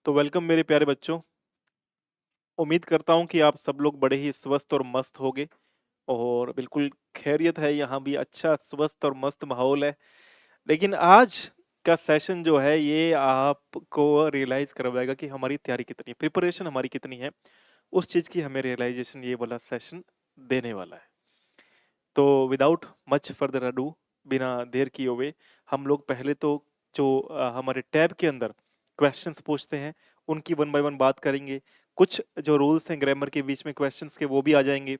तो वेलकम मेरे प्यारे बच्चों। उम्मीद करता हूँ कि आप सब लोग बड़े ही स्वस्थ और मस्त होगे और बिल्कुल खैरियत है, यहाँ भी अच्छा स्वस्थ और मस्त माहौल है। लेकिन आज का सेशन जो है ये आपको रियलाइज़ करवाएगा कि हमारी तैयारी कितनी है, प्रिपरेशन हमारी कितनी है, उस चीज़ की हमें रियलाइज़ेशन ये वाला सेशन देने वाला है। तो विदाउट मच फर्दर अडू, बिना देर किए हुए हम लोग पहले तो जो हमारे टैब के अंदर क्वेश्चंस पूछते हैं उनकी वन बाय वन बात करेंगे। कुछ जो रूल्स हैं ग्रामर के बीच में क्वेश्चंस के वो भी आ जाएंगे।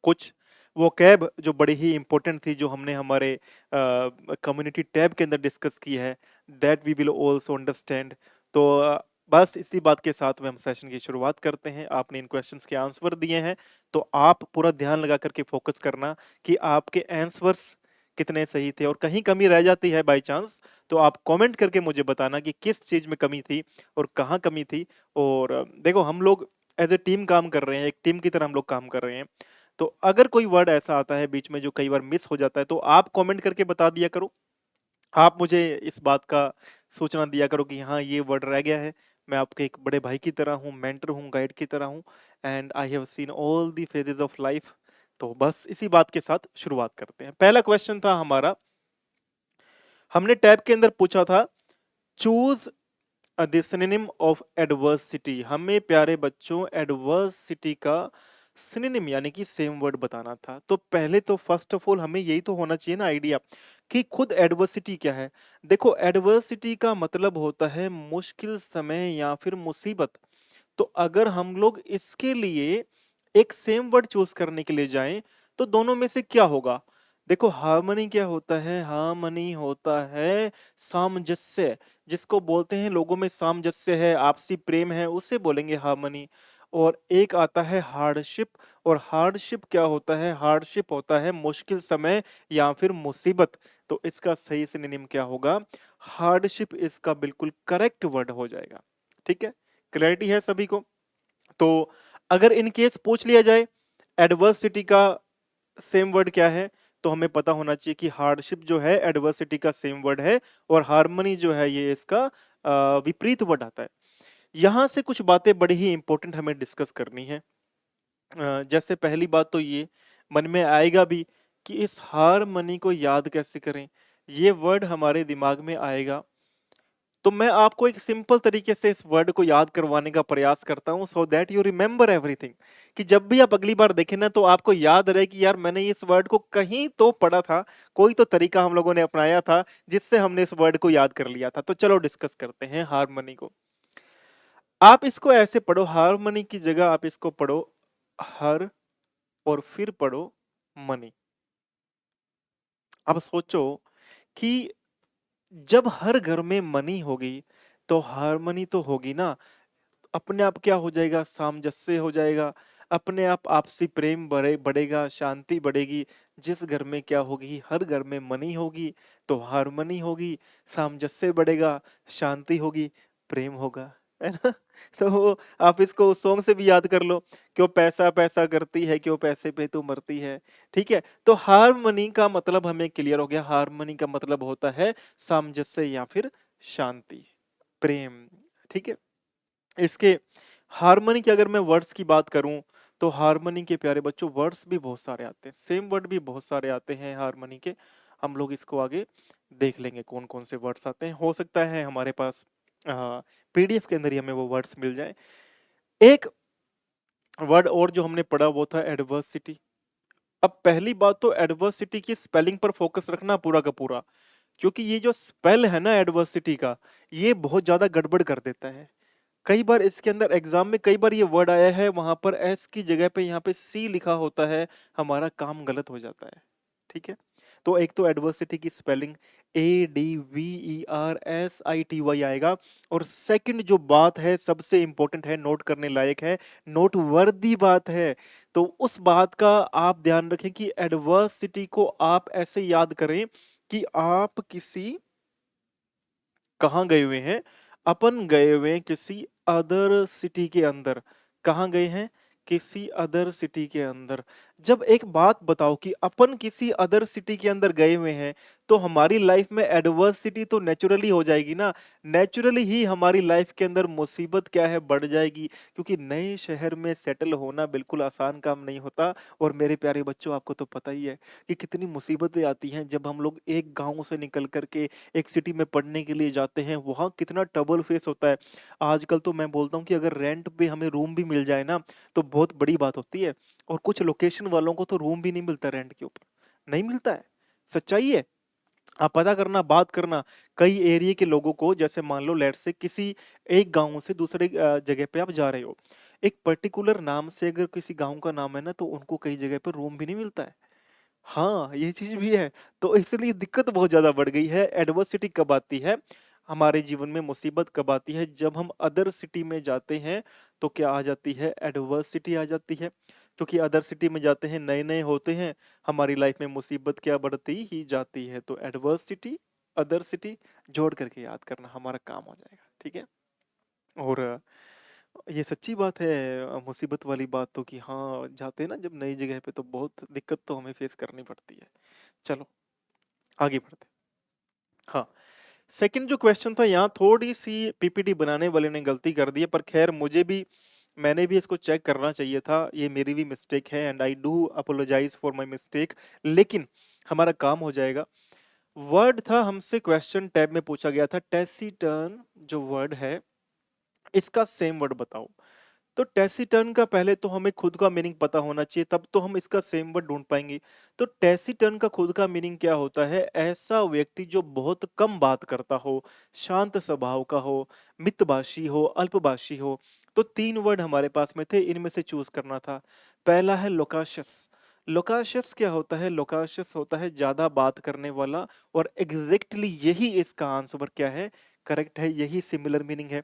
कुछ वो कैब जो बड़ी ही इंपॉर्टेंट थी जो हमने हमारे कम्युनिटी टैब के अंदर डिस्कस की है, that we will also understand. तो बस इसी बात के साथ में हम सेशन की शुरुआत करते हैं। आपने इन क्वेश्चंस के आंसर दिए हैं तो आप पूरा ध्यान लगा करके फोकस करना कि आपके आंसर्स कितने सही थे, और कहीं कमी रह जाती है बाय चांस तो आप कमेंट करके मुझे बताना कि किस चीज में कमी थी और कहाँ कमी थी। और देखो हम लोग एज ए टीम काम कर रहे हैं, एक टीम की तरह हम लोग काम कर रहे हैं। तो अगर कोई वर्ड ऐसा आता है बीच में जो कई बार मिस हो जाता है तो आप कमेंट करके बता दिया करो। आप मुझे इस बात का सूचना दिया करो कि हाँ ये वर्ड रह गया है। मैं आपके एक बड़े भाई की तरह हूँ, मेंटर हूँ, गाइड की तरह हूँ, and I have seen all the phases of life. तो बस इसी बात के साथ शुरुआत करते हैं। पहला क्वेश्चन था हमारा, हमने टैब के अंदर पूछा था choose the synonym of adversity. हमें प्यारे बच्चों एडवर्सिटी का सिनोनिम यानी कि सेम वर्ड बताना था। तो पहले तो फर्स्ट ऑफ ऑल हमें यही तो होना चाहिए ना आइडिया कि खुद एडवर्सिटी क्या है। देखो एडवर्सिटी का मतलब होता है मुश्किल समय या फिर मुसीबत। तो अगर हम लोग इसके लिए एक सेम वर्ड चूज करने के लिए जाएं तो दोनों में से क्या होगा। देखो हार्मनी क्या होता है, हार्मनी होता है सामंजस्य। जिसको बोलते हैं लोगों में सामंजस्य है, आपसी प्रेम है, उसे बोलेंगे हार्मनी। और एक आता है हार्डशिप, और हार्डशिप क्या होता है, हार्डशिप होता है मुश्किल समय या फिर मुसीबत। तो इसका सही सिनोनिम क्या होगा, हार्डशिप इसका बिल्कुल करेक्ट वर्ड हो जाएगा। ठीक है, क्लैरिटी है सभी को। तो अगर इन केस पूछ लिया जाए एडवर्सिटी का सेम वर्ड क्या है तो हमें पता होना चाहिए कि हार्डशिप जो है एडवर्सिटी का सेम वर्ड है, और हार्मनी जो है ये इसका विपरीत वर्ड आता है। यहां से कुछ बातें बड़ी ही इंपॉर्टेंट हमें डिस्कस करनी है। जैसे पहली बात तो ये मन में आएगा भी कि इस हार्मनी को याद कैसे करें। ये वर्ड हमारे दिमाग में आएगा तो मैं आपको एक सिंपल तरीके से इस वर्ड को याद करवाने का प्रयास करता हूं so that you remember everything. कि जब भी आप अगली बार देखें ना तो आपको याद रहे कि यार मैंने इस वर्ड को कहीं तो पढ़ा था, कोई तो तरीका हम लोगों ने अपनाया था जिससे हमने इस वर्ड को याद कर लिया था। तो चलो डिस्कस करते हैं हार्मनी को। आप इसको ऐसे पढ़ो, हार्मनी की जगह आप इसको पढ़ो हर, और फिर पढ़ो मनी। अब सोचो कि जब हर घर में मनी होगी तो हार्मनी तो होगी ना। अपने आप क्या हो जाएगा, सामंजस्य हो जाएगा, अपने आप आपसी प्रेम बढ़ेगा, शांति बढ़ेगी। जिस घर में क्या होगी, हर घर में मनी होगी तो हार्मनी होगी, सामंजस्य बढ़ेगा, शांति होगी, प्रेम होगा, है ना। तो आप इसको उस सॉन्ग से भी याद कर लो, क्यों पैसा पैसा करती है, क्यों पैसे पे तू मरती है। ठीक है, तो हार्मनी का मतलब हमें क्लियर हो गया। हार्मनी का मतलब होता है सामंजस्य या फिर शांति, प्रेम। ठीक है, इसके हार्मनी की अगर मैं वर्ड्स की बात करूं तो हार्मनी के प्यारे बच्चों वर्ड्स भी बहुत सारे आते हैं, सेम वर्ड भी बहुत सारे आते हैं हार्मनी के। हम लोग इसको आगे देख लेंगे कौन कौन से वर्ड्स आते हैं। हो सकता है हमारे पास पीडीएफ के अंदर ही हमें वो वर्ड्स मिल जाए। एक वर्ड और जो हमने पढ़ा वो था एडवर्सिटी। अब पहली बात तो एडवर्सिटी की स्पेलिंग पर फोकस रखना पूरा का पूरा, क्योंकि ये जो स्पेल है ना एडवर्सिटी का, ये बहुत ज्यादा गड़बड़ कर देता है। कई बार इसके अंदर एग्जाम में कई बार ये वर्ड आया है, वहां पर एस की जगह पे यहाँ पे सी लिखा होता है, हमारा काम गलत हो जाता है। ठीक है, तो एक तो एडवर्सिटी की स्पेलिंग ADVERSITY आएगा। और सेकंड जो बात है सबसे इंपॉर्टेंट है, नोट करने लायक है, नोट वर्दी बात है। तो उस बात का आप ध्यान रखें कि एडवर्सिटी को आप ऐसे याद करें कि आप किसी, कहाँ गए हुए हैं, अपन गए हुए हैं किसी अदर सिटी के अंदर। कहाँ गए हैं, किसी अदर सिटी के अंदर। जब एक बात बताओ कि अपन किसी अदर सिटी के अंदर गए हुए हैं तो हमारी लाइफ में एडवर्सिटी तो नेचुरली हो जाएगी ना। नेचुरली ही हमारी लाइफ के अंदर मुसीबत क्या है बढ़ जाएगी, क्योंकि नए शहर में सेटल होना बिल्कुल आसान काम नहीं होता। और मेरे प्यारे बच्चों, आपको तो पता ही है कि कितनी मुसीबतें आती हैं जब हम लोग एक गांव से निकल करके एक सिटी में पढ़ने के लिए जाते हैं। वहाँ कितना ट्रबल फेस होता है। आजकल तो मैं बोलता हूँ कि अगर रेंट पे हमें रूम भी मिल जाए ना तो बहुत बड़ी बात होती है। और कुछ लोकेशन वालों को तो रूम भी नहीं मिलता रेंट के ऊपर, नहीं मिलता है। सच्चाई है। आप पता करना, बात करना कई एरिया के लोगों को। जैसे मान लो लेट से किसी एक गांव से दूसरे जगह पे आप जा रहे हो, एक पर्टिकुलर नाम से अगर किसी गांव का नाम है ना, तो उनको कई जगह पर रूम भी नहीं मिलता है। हाँ, ये चीज भी है। तो इसलिए दिक्कत बहुत ज्यादा बढ़ गई है। एडवर्सिटी कब आती है हमारे जीवन में, मुसीबत कब आती है जब हम अदर सिटी में जाते हैं। तो क्या आ जाती है, एडवर्सिटी आ जाती है। क्योंकि अदर सिटी में जाते हैं, नए नए होते हैं, हमारी लाइफ में मुसीबत क्या बढ़ती ही जाती है। तो एडवर्सिटी, अदर सिटी जोड़ करके याद करना, हमारा काम हो जाएगा। ठीक है। और ये सच्ची बात है, मुसीबत वाली बात तो, कि हाँ जाते हैं ना जब नई जगह पे तो बहुत दिक्कत तो हमें फेस करनी पड़ती है। चलो आगे बढ़ते हैं। हाँ, सेकंड जो क्वेश्चन था, यहाँ थोड़ी सी पीपीटी बनाने वाले ने गलती कर दी है, पर खैर मुझे भी, मैंने भी इसको चेक करना चाहिए था। ये मेरी भी मिस्टेक है and I do apologise for my mistake. लेकिन हमारा काम हो जाएगा। वर्ड था हमसे, क्वेश्चन टैब में पूछा गया था, टेसिटर्न जो वर्ड है इसका सेम वर्ड बताओ। तो टेसिटर्न का पहले तो हमें खुद का मीनिंग पता होना चाहिए, तब तो हम इसका सेम वर्ड ढूंढ पाएंगे। तो टेसिटर्न का खुद का मीनिंग क्या होता है, ऐसा व्यक्ति जो बहुत कम बात करता हो, शांत स्वभाव का हो, मितभाषी हो, अल्पभाषी हो। तो तीन वर्ड हमारे पास में थे, इनमें से चूज करना था। पहला है लोकाशस। लोकाशस क्या होता है, लोकाशस होता है ज्यादा बात करने वाला। और एग्जैक्टली यही इसका आंसर क्या है, करेक्ट है, यही सिमिलर मीनिंग है।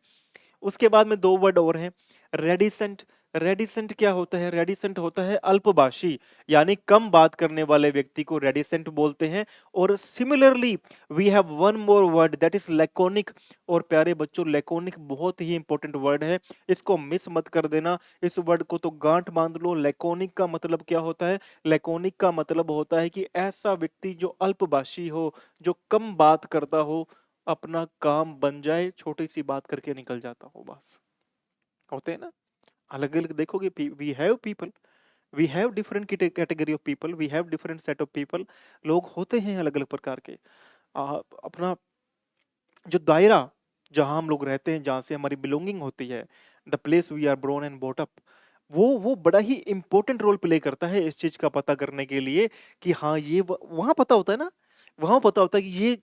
उसके बाद में दो वर्ड और हैं, रेडिसेंट। रेडिसेंट क्या होता है, रेडिसेंट होता है अल्पभाषी, यानी कम बात करने वाले व्यक्ति को रेडिसेंट बोलते हैं। और similarly we have one more word that is laconic. और प्यारे बच्चों, लैकोनिक बहुत ही इंपॉर्टेंट वर्ड है, इसको मिस मत कर देना। इस वर्ड को तो गांठ बांध लो। लैकोनिक का मतलब क्या होता है, लैकोनिक का मतलब होता है कि ऐसा व्यक्ति जो अल्पभाषी हो, जो कम बात करता हो, अपना काम बन जाए, छोटी सी बात करके निकल जाता हो बस। होते हैं ना अलग अलग, देखोगे we have people, we have different category of people, we have different set of people. लोग होते हैं अलग अलग प्रकार के। अपना जो दायरा, जहां हम लोग रहते हैं, जहां से हमारी बिलोंगिंग होती है, the place we are born and brought up, वो बड़ा ही इंपॉर्टेंट रोल प्ले करता है इस चीज का पता करने के लिए कि हाँ ये वहां पता होता है ना, वहां पता होता है कि ये,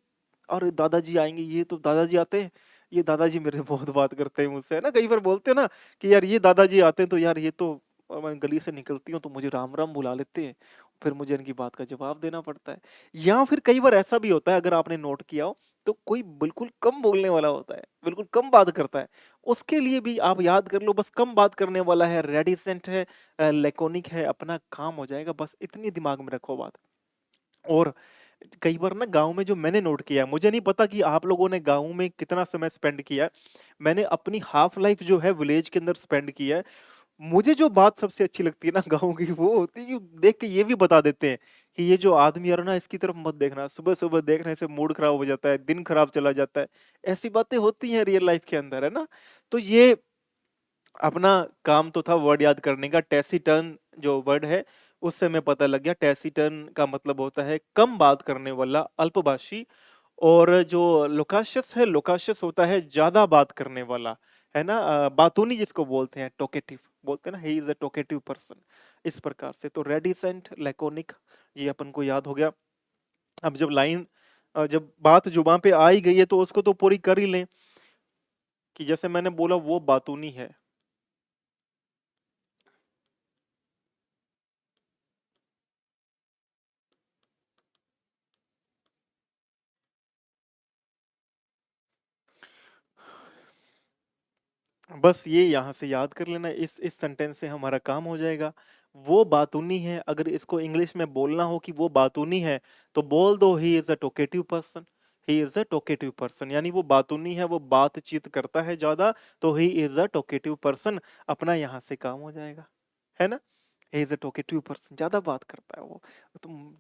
और दादाजी आएंगे, ये तो दादाजी आते हैं, ये दादाजी मेरे से बहुत बात करते हैं मुझसे, है ना। कई बार बोलते हैं ना कि यार ये दादाजी आते हैं तो यार ये तो, और मैं गली से निकलती हूँ तो मुझे राम राम बुला लेते हैं, फिर मुझे इनकी बात का जवाब देना पड़ता है। या फिर कई बार ऐसा भी होता है, अगर आपने नोट किया हो, तो कोई बिल्कुल कम बोलने वाला होता है, बिल्कुल कम बात करता है, उसके लिए भी आप याद कर लो, बस कम बात करने वाला है, रेडिसेंट है, लैकोनिक है, अपना काम हो जाएगा, बस इतनी दिमाग में रखो बात। और कई बार ना गाँव में जो मैंने नोट किया है, मुझे नहीं पता कि आप लोगों ने गाँव में कितना समय स्पेंड किया है। मैंने अपनी हाफ लाइफ जो है विलेज के अंदर स्पेंड की है। मुझे जो बात सबसे अच्छी लगती है ना गाँव की, वो होती है कि देख के ये भी बता देते हैं कि ये जो आदमी आ रहा है ना, इसकी तरफ मत देखना, सुबह-सुबह देखने से मूड खराब हो जाता है, दिन खराब चला जाता है। ऐसी बातें होती हैं रियल लाइफ के अंदर, है ना? तो ये अपना काम तो था वर्ड याद करने का। टैसीटर्न जो वर्ड है, उससे हमें पता लग गया, टैसीटर्न का मतलब होता है कम बात करने वाला, अल्पभाषी। और जो लोकाशियस है, लोकाशियस होता है ज्यादा बात करने वाला, है ना। बातूनी जिसको बोलते हैं, टोकेटिव बोलते हैं ना, ही इज अ टोकेटिव पर्सन। इस प्रकार से तो रेडिसेंट, लैकोनिक, ये अपन को याद हो गया। अब जब लाइन, जब बात जुबान पे आ ही गई है तो उसको तो पूरी कर ही लें, कि जैसे मैंने बोला वो बातूनी है। बस ये यहाँ से याद कर लेना, इस सेंटेंस से हमारा काम हो जाएगा। वो बातूनी है, अगर इसको इंग्लिश में बोलना हो कि वो बातूनी है, तो बोल दो he is a टोकेटिव person. He is a टोकेटिव person, यानी वो बातूनी है, वो बातचीत करता है ज्यादा, तो ही इज अ टोकेटिव पर्सन। अपना यहाँ से काम हो जाएगा, है ना। ही इज अ टोकेटिव पर्सन, ज्यादा बात करता है वो। तुम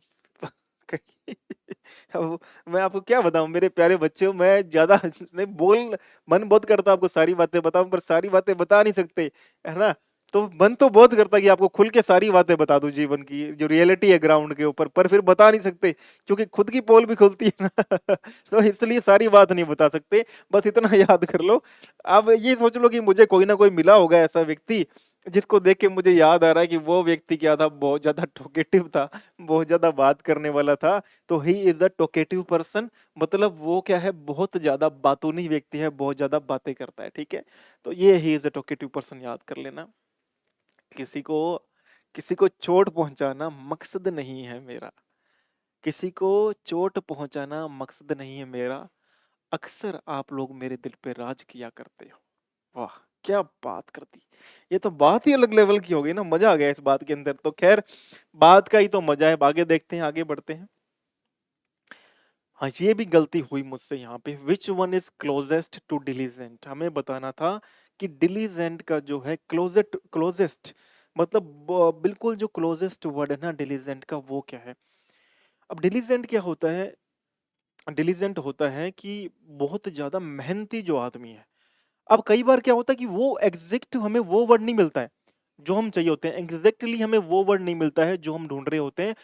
अब मैं आपको क्या बताऊँ मेरे प्यारे बच्चों, मैं ज़्यादा नहीं बोल मन बहुत करता है आपको सारी बातें बताऊँ, पर सारी बातें बता नहीं सकते, है ना? तो मन तो बहुत करता है कि आपको खुल के सारी बातें बता दूँ जीवन की, जो रियलिटी है ग्राउंड के ऊपर, पर फिर बता नहीं सकते क्योंकि खुद की पोल भी खुलती है ना। तो इसलिए सारी बात नहीं बता सकते, बस इतना याद कर लो। अब ये सोच लो कि मुझे कोई ना कोई मिला होगा ऐसा व्यक्ति, जिसको देख के मुझे याद आ रहा है कि वो व्यक्ति क्या था, बहुत ज़्यादा टॉकेटिव था, बहुत ज़्यादा बात करने वाला था। तो he is a talkative person, मतलब वो क्या है, बहुत ज़्यादा बातूनी व्यक्ति है, बहुत ज़्यादा बातें करता है, ठीक है? तो ये he is a talkative person याद कर लेना। किसी को किसी को चोट पहुँचाना मकसद नहीं है मेरा, किसी को चोट पहुँचाना मकसद नहीं है मेरा, अक्सर आप लोग मेरे दिल पे राज किया करते हो। वाह! क्या बात कर दी। ये तो बात ही अलग लेवल की हो गई ना, मज़ा आ गया इस बात के अंदर। तो ख़ैर बात का ही तो मज़ा है, आगे देखते हैं, आगे बढ़ते हैं। हाँ, ये भी गलती हुई मुझसे यहाँ पे, which one is closest to diligent, हमें बताना था कि डिलीजेंट का जो है क्लोज़ेस्ट मतलब ब बिल्कुल जो क्लोज़ेस्ट वर्ड है ना डिलीजेंट का, वो क्या है? अब डिलीजेंट क्या होता है? डिलीजेंट होता है कि बहुत ज़्यादा मेहनती जो आदमी है। अब कई बार क्या होता है कि वो एग्ज़ैक्ट हमें वो वर्ड नहीं मिलता है, जो हम चाहिए होते हैं। एग्ज़ैक्टली हमें वो वर्ड नहीं मिलता है जो हम ढूँढ रहे होते हैं।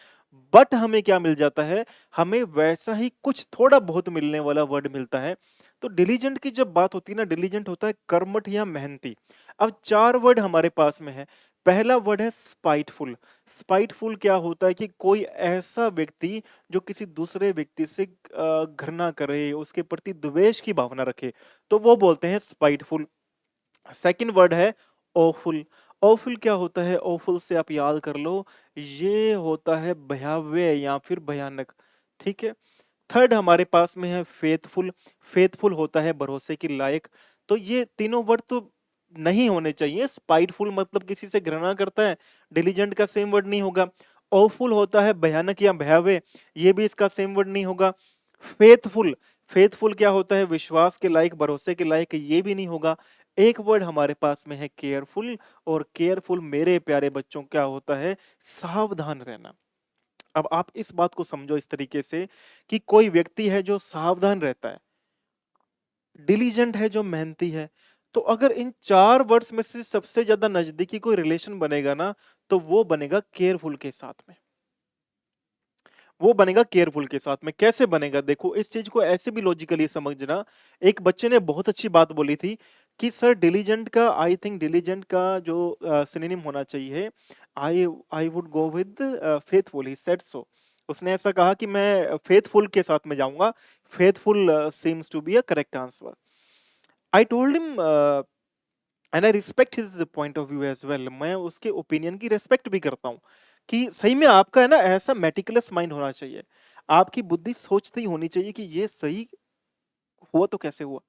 बट हमें क्या मिल जाता है, हमें वैसा ही कुछ थोड़ा बहुत मिलने वाला वर्ड मिलता है। तो डिलिजेंट की जब बात होती है ना, डिलिजेंट होता है कर्मठ या मेहनती। अब 4 वर्ड हमारे पास में है। पहला वर्ड है स्पाइटफुल। स्पाइटफुल क्या होता है कि कोई ऐसा व्यक्ति जो किसी दूसरे व्यक्ति से घृणा करे, उसके प्रति द्वेष की भावना रखे, तो वो बोलते हैं स्पाइटफुल। सेकंड वर्ड है ऑफुल। ऑफुल क्या होता है? ऑफुल से आप याद कर लो, ये होता है भयावह या फिर भयानक, ठीक है? थर्ड हमारे पास में है फेथफुल। फेथफुल होता है भरोसे के लायक। तो ये तीनों वर्ड तो नहीं होने चाहिए। स्पाइटफुल मतलब किसी से घृणा करता है, डिलीजेंट का सेम वर्ड नहीं होगा। ऑफुल होता है भयानक या भयावह, ये भी इसका सेम वर्ड नहीं होगा। फेथफुल, फेथफुल क्या होता है? विश्वास के लायक, भरोसे के लायक, ये भी नहीं होगा। एक वर्ड हमारे पास में है केयरफुल, और केयरफुल मेरे प्यारे बच्चों क्या होता है? सावधान रहना। अब आप इस बात को समझो इस तरीके से कि कोई व्यक्ति है जो सावधान रहता है, डिलीजेंट है जो मेहनती है, तो अगर इन 4 वर्ड्स में से सबसे ज़्यादा नज़दीकी कोई रिलेशन बनेगा ना, तो वो बनेगा केयरफुल के साथ में। वो बनेगा केयरफुल के साथ में। कैसे बनेगा? देखो इस चीज़ को ऐसे भी लॉजिकली समझना। एक बच्चे ने बहुत अच्छी बात बोली थी कि सर डिलीजेंट का, आई थिंक डिलीजेंट का जो सिनोनिम होना चाहिए, I I would go with faithful, he said so. उसने ऐसा कहा कि मैं फेथफुल के साथ में जाऊँगा। Faithful seems to be a correct answer. I told him and I respect his point of view as well. मैं उसके ओपिनियन की रिस्पेक्ट भी करता हूँ कि सही में आपका है ना ऐसा मेटिकुलस माइंड होना चाहिए। आपकी बुद्धि सोचती होनी चाहिए कि ये सही हुआ तो कैसे हुआ।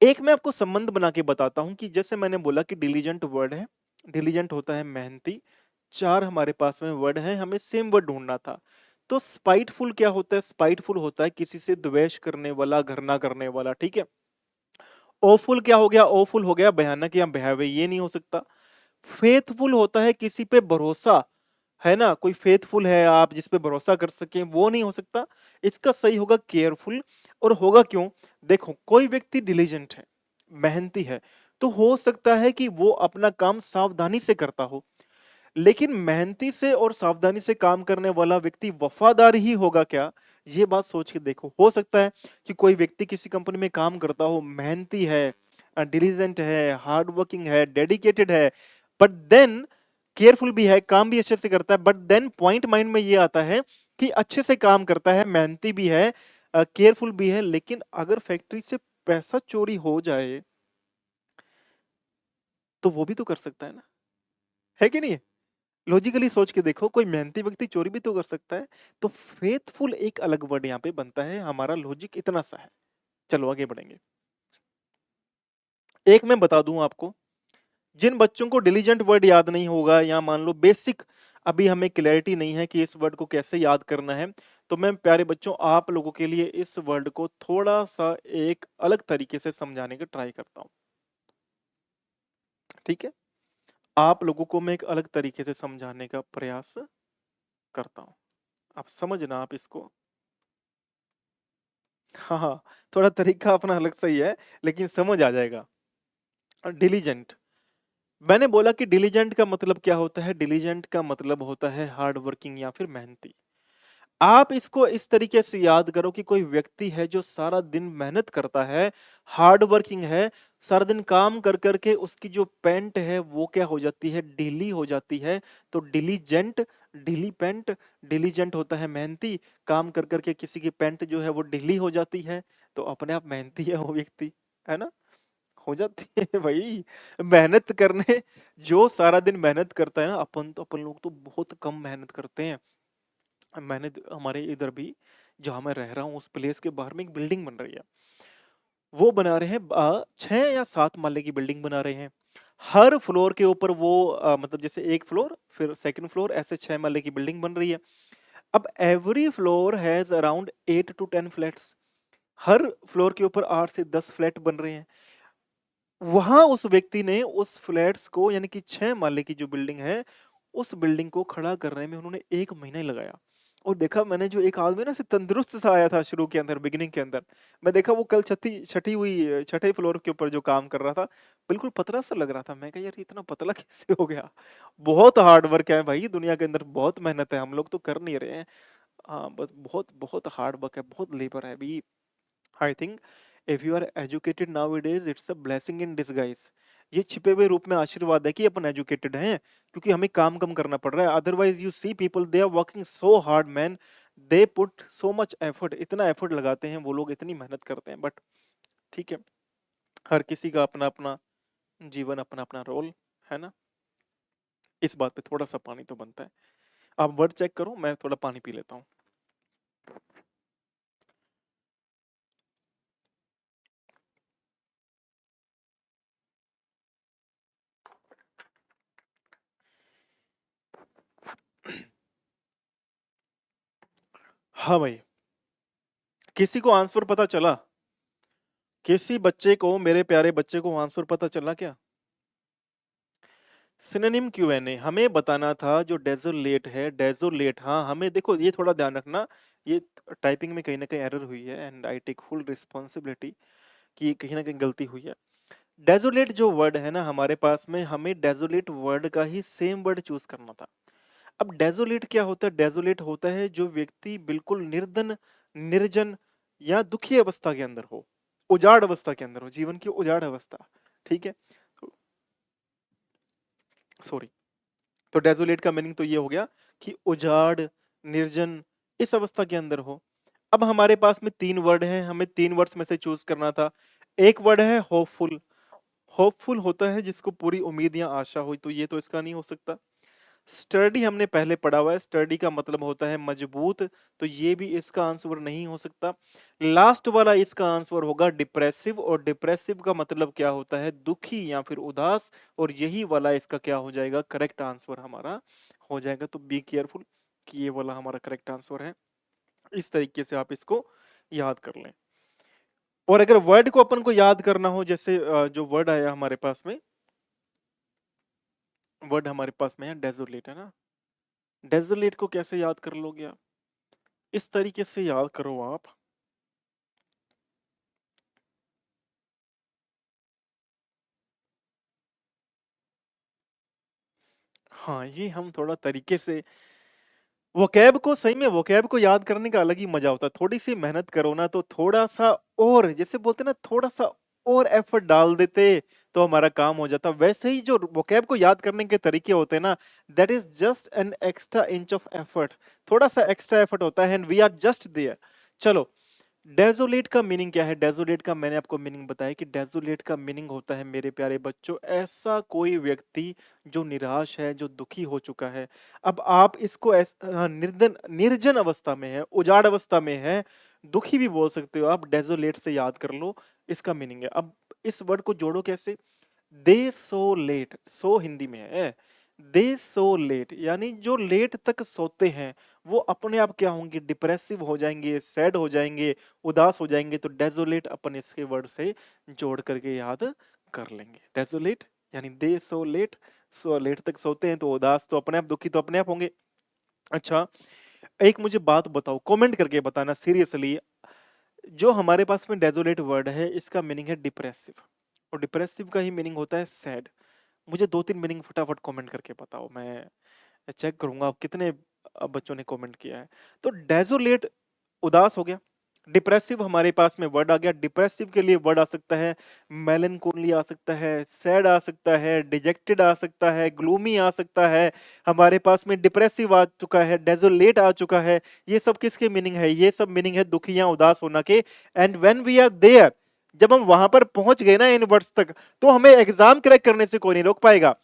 एक मैं आपको संबंध बना के बताता हूँ कि जैसे मैंने बोला कि डिलीजेंट वर्ड है, डिलीजेंट होता है मेहनती। 4 हमारे पास में वर्ड हैं, हमें सेम वर्ड ढूँढना था। तो स्पाइटफुल क्या होता है? स्पाइटफुल होता है किसी से द्वेष करने वाला, घृणा करने वाला, ठीक है? ऑफुल क्या हो गया? ऑफुल हो गया भयानक या भयावह, ये नहीं हो सकता। फेथफुल होता है किसी पे भरोसा, है ना? कोई फेथफुल है आप जिस पे भरोसा कर सकें, वो नहीं हो सकता। इसका सही होगा केयरफुल। और होगा क्यों? देखो कोई व्यक्ति डिलिजेंट है, मेहनती है, तो हो सकता है कि वो अपना काम सावधानी से करता हो। लेकिन मेहनती से और सावधानी से काम करने वाला व्यक्ति वफादार ही होगा क्या? ये बात सोच के देखो। हो सकता है कि कोई व्यक्ति किसी कंपनी में काम करता हो, मेहनती है, डिलिजेंट है, हार्ड वर्किंग है, डेडिकेटेड है, बट देन केयरफुल भी है, काम भी अच्छे से करता है, बट देन पॉइंट माइंड में ये आता है कि अच्छे से काम करता है, मेहनती भी है, केयरफुल भी है, लेकिन अगर फैक्ट्री से पैसा चोरी हो जाए, तो वो भी तो कर सकता है ना? है कि नहीं? लॉजिकली सोच के देखो, कोई मेहनती व्यक्ति चोरी भी तो कर सकता है। तो फेथफुल एक अलग वर्ड यहाँ पे बनता है, हमारा लॉजिक इतना सा है। चलो आगे बढ़ेंगे। एक मैं बता दूं आपको, जिन बच्चों को डिलीजेंट वर्ड याद नहीं होगा, या मान लो बेसिक अभी हमें क्लैरिटी नहीं है कि इस वर्ड को कैसे याद करना है, तो मैं प्यारे बच्चों आप लोगों के लिए इस वर्ड को थोड़ा सा एक अलग तरीके से समझाने का ट्राई करता हूँ, ठीक है? आप लोगों को मैं एक अलग तरीके से समझाने का प्रयास करता हूँ। आप समझना आप इसको। हाँ, हाँ, थोड़ा तरीका अपना अलग सही है, लेकिन समझ आ जाएगा। डिलिजेंट, मैंने बोला कि डिलिजेंट का मतलब क्या होता है? डिलिजेंट का मतलब होता है हार्ड वर्किंग या फिर मेहनती। आप इसको इस तरीके से याद करो कि कोई व्यक्ति है जो सारा दिन मेहनत करता है, हार्ड वर्किंग है, सारा दिन काम कर कर के उसकी जो पैंट है वो क्या हो जाती है? ढीली हो जाती है। तो डिलीजेंट, ढीली पैंट, डिलीजेंट होता है मेहनती, काम कर कर के किसी की पैंट जो है वो ढीली हो जाती है, तो अपने आप मेहनती है वो व्यक्ति, है ना? हो जाती है भाई, मेहनत करने, जो सारा दिन मेहनत करता है ना, अपन लोग तो बहुत कम मेहनत करते हैं। हमारे इधर भी, जहाँ मैं रह रहा हूँ उस प्लेस के बाहर में एक बिल्डिंग बन रही है। वो बना रहे हैं 6 या 7 माले की बिल्डिंग बना रहे हैं। हर फ्लोर के ऊपर वो मतलब जैसे एक फ्लोर, फिर सेकंड फ्लोर, ऐसे 6 माले की बिल्डिंग बन रही है। अब every floor has around 8 to 10 flats. हर फ्लोर के ऊपर 8 से 10 फ्लैट बन रहे हैं। वहाँ उस व्यक्ति ने उस फ्लैट्स को, यानी कि 6 माले की जो बिल्डिंग है, उस बिल्डिंग को खड़ा करने में उन्होंने 1 महीना ही लगाया। और देखा मैंने, जो एक आदमी ना ऐसे तंदुरुस्त सा आया था शुरू के अंदर, बिगिनिंग के अंदर, मैं देखा वो कल छठी फ्लोर के ऊपर जो काम कर रहा था, बिल्कुल पतला सा लग रहा था। मैं कहा यार ये इतना पतला कैसे हो गया? बहुत हार्ड वर्क है भाई, दुनिया के अंदर बहुत मेहनत है, हम लोग तो कर नहीं रहे हैं। हाँ, बस बहुत बहुत हार्ड वर्क है, बहुत लेबर है अभी। I think if you are educated now it is, it's a blessing in disguise. ये छिपे हुए रूप में आशीर्वाद है कि अपन एजुकेटेड हैं, क्योंकि हमें काम कम करना पड़ रहा है। Otherwise you see people, they are working so hard man, they put so much effort, इतना एफर्ट लगाते हैं वो लोग, इतनी मेहनत करते हैं। बट ठीक है, हर किसी का अपना अपना जीवन, अपना अपना रोल, है ना? इस बात पे थोड़ा सा पानी तो बनता है। आप वर्ड चेक करो, मैं थोड़ा पानी पी लेता हूँ। हाँ भाई, किसी को आंसर पता चला? किसी बच्चे को, मेरे प्यारे बच्चे को आंसर पता चला क्या? सिनोनिम क्यूएनए हमें बताना था। जो डेजोलेट है, डेजोलेट, हाँ हमें देखो, ये थोड़ा ध्यान रखना, ये टाइपिंग में कहीं ना कहीं एरर हुई है, and I take full responsibility कि कहीं ना कहीं गलती हुई है। डेजोलेट जो वर्ड है ना हमारे पास में, हमें डेजोलेट वर्ड का ही सेम वर्ड चूज करना था। अब डेजोलेट क्या होता है? डेजोलेट होता है जो व्यक्ति बिल्कुल निर्धन, निर्जन या दुखी अवस्था के अंदर हो, उजाड़ अवस्था के अंदर हो, जीवन की उजाड़ अवस्था। ठीक है, सॉरी। तो डेजोलेट का मीनिंग तो ये हो गया कि उजाड़, निर्जन, इस अवस्था के अंदर हो। अब हमारे पास में 3 वर्ड हैं, हमें 3 वर्ड्स में से चूज करना था। एक वर्ड है होपफुल। होपफुल होता है जिसको पूरी उम्मीद या आशा हुई, तो ये तो इसका नहीं हो सकता। स्टर्डी हमने पहले पढ़ा हुआ है, स्टर्डी का मतलब होता है मजबूत, तो ये भी इसका आंसर नहीं हो सकता। लास्ट वाला इसका आंसर होगा डिप्रेसिव, और डिप्रेसिव का मतलब क्या होता है? दुखी या फिर उदास, और यही वाला इसका क्या हो जाएगा? करेक्ट आंसर हमारा हो जाएगा। तो बी केयरफुल कि ये वाला हमारा करेक्ट आंसर है। इस तरीके से आप इसको याद कर लें। और अगर वर्ड को अपन को याद करना हो, जैसे जो वर्ड आया हमारे पास में, वर्ड हमारे पास में है डेजोलेट, है ना? डेजोलेट को कैसे याद कर लोगे आप? इस तरीके से याद करो आप। हाँ, ये हम थोड़ा तरीके से, वोकैब को, सही में वोकैब को याद करने का अलग ही मजा होता है। थोड़ी सी मेहनत करो ना, तो थोड़ा सा, और जैसे बोलते हैं ना, थोड़ा सा और एफर्ट डाल देते तो हमारा काम हो जाता। वैसे ही जो वोकैब को याद करने के तरीके होते हैं ना, that is just an extra inch of effort. थोड़ा सा एक्स्ट्रा एफर्ट होता है, and we are just there. चलो, डेजोलेट का मीनिंग क्या है? डेजोलेट का मैंने आपको मीनिंग बताया कि डेजोलेट का मीनिंग होता है, मेरे प्यारे बच्चों, ऐसा कोई व्यक्ति जो निराश है, जो दुखी हो चुका है। अब आप इसको हाँ, निर्धन, निर्जन अवस्था में है, उजाड़ अवस्था में है, दुखी भी बोल सकते हो आप, डेजोलेट से याद कर लो, इसका मीनिंग है। अब इस वर्ड को जोड़ो कैसे? दे सो लेट, सो हिंदी में है, दे सो लेट यानी जो लेट तक सोते हैं, वो अपने आप क्या होंगे? डिप्रेसिव हो जाएंगे, सैड हो जाएंगे, उदास हो जाएंगे। तो डेजोलेट अपन इसके वर्ड से जोड़ करके याद कर लेंगे। डेजोलेट यानी दे सो लेट, सो लेट तक सोते हैं, तो उदास तो अपने आप, दुखी तो अपने आप होंगे। अच्छा, एक मुझे बात बताओ, कमेंट करके बताना सीरियसली, जो हमारे पास में डेजोलेट वर्ड है इसका मीनिंग है डिप्रेसिव, और डिप्रेसिव का ही मीनिंग होता है सैड। मुझे 2-3 मीनिंग फटाफट कमेंट करके बताओ, मैं चेक करूंगा आप कितने बच्चों ने कमेंट किया है। तो डेजोलेट उदास हो गया, डिप्रेसिव हमारे पास में वर्ड आ गया। डिप्रेसिव के लिए वर्ड आ सकता है मेलनकोली, आ सकता है सैड, आ सकता है डिजेक्टेड, आ सकता है ग्लूमी, आ सकता है। हमारे पास में डिप्रेसिव आ चुका है, डेजोलेट आ चुका है। ये सब किसके मीनिंग है? ये सब मीनिंग है दुखी या उदास होना के। And when we are there, जब हम वहां पर पहुंच गए ना इन वर्ड्स तक, तो हमें एग्जाम क्रैक करने से कोई नहीं रोक पाएगा।